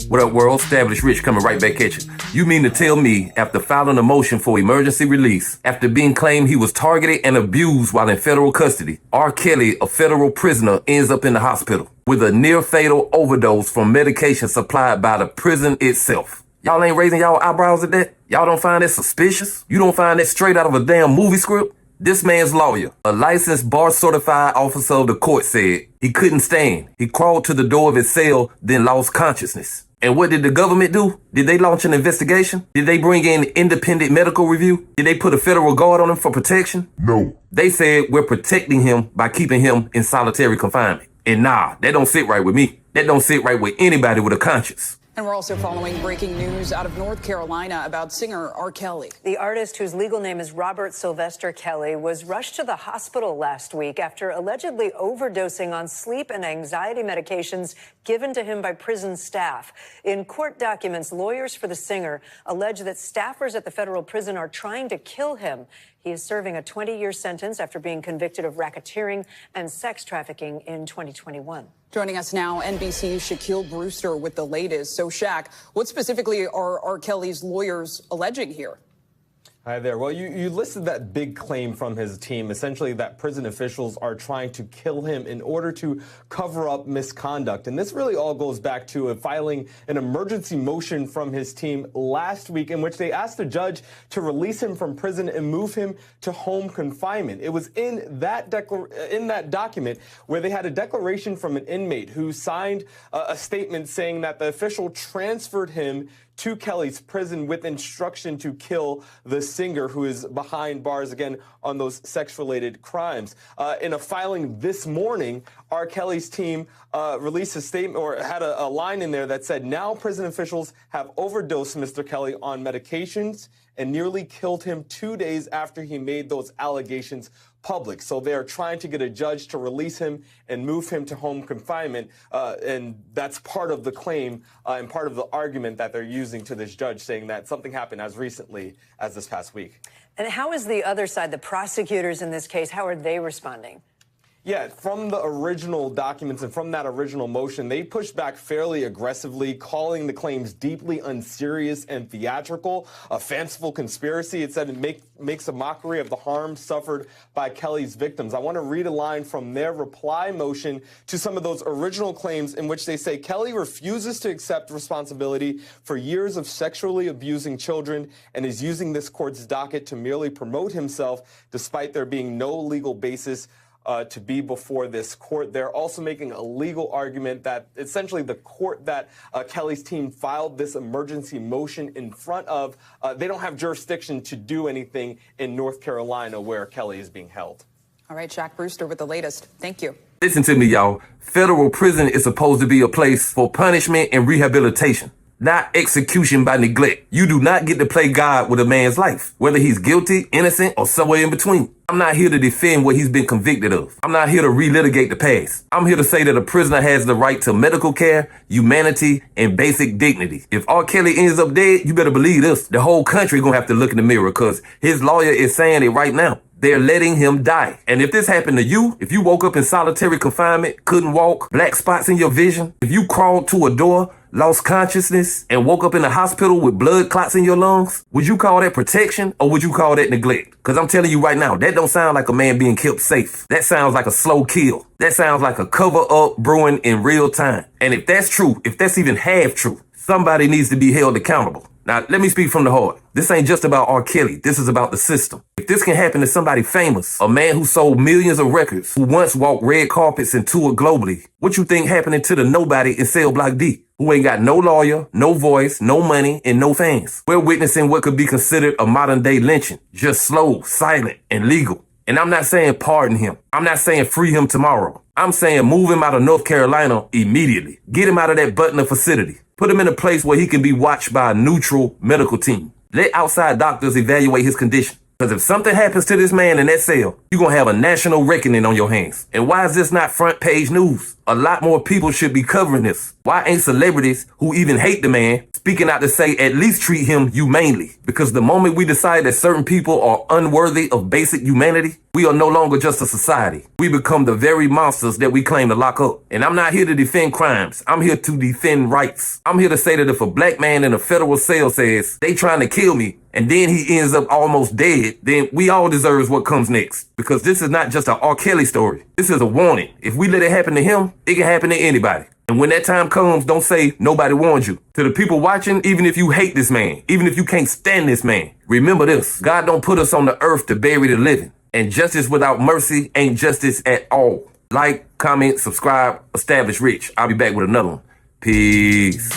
What up, world? Established Rich coming right back at you. You mean to tell me, after filing a motion for emergency release, after being claimed he was targeted and abused while in federal custody, R.Kelly, a federal prisoner, ends up in the hospital with a near-fatal overdose from medication supplied by the prison itself? Y'all ain't raising y'all eyebrows at that? Y'all don't find that suspicious? You don't find that straight out of a damn movie script? This man's lawyer, a licensed bar-certified officer of the court, said he couldn't stand. He crawled to the door of his cell, then lost consciousness. And what did the government do? Did they launch an investigation? Did they bring in independent medical review? Did they put a federal guard on him for protection? No. They said we're protecting him by keeping him in solitary confinement. And nah, that don't sit right with me. That don't sit right with anybody with a conscience. And we're also following breaking news out of North Carolina about singer R.Kelly. The artist, whose legal name is Robert Sylvester Kelly, was rushed to the hospital last week after allegedly overdosing on sleep and anxiety medications given to him by prison staff. In court documents, lawyers for the singer allege that staffers at the federal prison are trying to kill him. He is serving a 20-year sentence after being convicted of racketeering and sex trafficking in 2021. Joining us now, NBC's Shaquille Brewster with the latest. So, Shaq, what specifically are R. Kelly's lawyers alleging here? Hi there. Well, you listed that big claim from his team, essentially that prison officials are trying to kill him in order to cover up misconduct. And this really all goes back to filing an emergency motion from his team last week in which they asked the judge to release him from prison and move him to home confinement. It was in that document where they had a declaration from an inmate who signed a statement saying that the official transferred him to Kelly's prison with instruction to kill the singer who is behind bars, again, on those sex-related crimes. In a filing this morning, R. Kelly's team released a statement or had a line in there that said, now prison officials have overdosed Mr. Kelly on medications and nearly killed him 2 days after he made those allegations public. So they are trying to get a judge to release him and move him to home confinement. And that's part of the claim and part of the argument that they're using to this judge, saying that something happened as recently as this past week. And how is the other side, the prosecutors in this case, how are they responding? Yeah, from the original documents and from that original motion, they pushed back fairly aggressively, calling the claims deeply unserious and theatrical, a fanciful conspiracy. It said it makes a mockery of the harm suffered by Kelly's victims. I want to read a line from their reply motion to some of those original claims in which they say Kelly refuses to accept responsibility for years of sexually abusing children and is using this court's docket to merely promote himself despite there being no legal basis to be before this court. They're also making a legal argument that essentially the court that Kelly's team filed this emergency motion in front of, they don't have jurisdiction to do anything in North Carolina where Kelly is being held. All right, Shaq Brewster with the latest. Thank you. Listen to me, y'all. Federal prison is supposed to be a place for punishment and rehabilitation, not execution by neglect. You do not get to play God with a man's life, whether he's guilty, innocent, or somewhere in between. I'm not here to defend what he's been convicted of. I'm not here to relitigate the past. I'm here to say that a prisoner has the right to medical care, humanity, and basic dignity. If R. Kelly ends up dead, you better believe this. The whole country gonna have to look in the mirror because his lawyer is saying it right now. They're letting him die. And if this happened to you, if you woke up in solitary confinement, couldn't walk, black spots in your vision, if you crawled to a door, lost consciousness, and woke up in the hospital with blood clots in your lungs, would you call that protection or would you call that neglect? Because I'm telling you right now, that don't sound like a man being kept safe. That sounds like a slow kill. That sounds like a cover-up brewing in real time. And if that's true, if that's even half true, somebody needs to be held accountable. Now, let me speak from the heart. This ain't just about R. Kelly. This is about the system. If this can happen to somebody famous, a man who sold millions of records, who once walked red carpets and toured globally, what you think happening to the nobody in Cell Block D, who ain't got no lawyer, no voice, no money, and no fans? We're witnessing what could be considered a modern-day lynching, just slow, silent, and legal. And I'm not saying pardon him. I'm not saying free him tomorrow. I'm saying move him out of North Carolina immediately. Get him out of that Butler facility. Put him in a place where he can be watched by a neutral medical team. Let outside doctors evaluate his condition. Because if something happens to this man in that cell, you're going to have a national reckoning on your hands. And why is this not front page news? A lot more people should be covering this. Why ain't celebrities who even hate the man speaking out to say at least treat him humanely? Because the moment we decide that certain people are unworthy of basic humanity, we are no longer just a society. We become the very monsters that we claim to lock up. And I'm not here to defend crimes. I'm here to defend rights. I'm here to say that if a black man in a federal cell says they trying to kill me and then he ends up almost dead, then we all deserve what comes next. Because this is not just an R.Kelly story. This is a warning. If we let it happen to him, it can happen to anybody. And when that time comes, don't say nobody warned you. To the people watching, even if you hate this man, even if you can't stand this man, remember this. God don't put us on the earth to bury the living. And justice without mercy ain't justice at all. Like, comment, subscribe, establish rich. I'll be back with another one. Peace.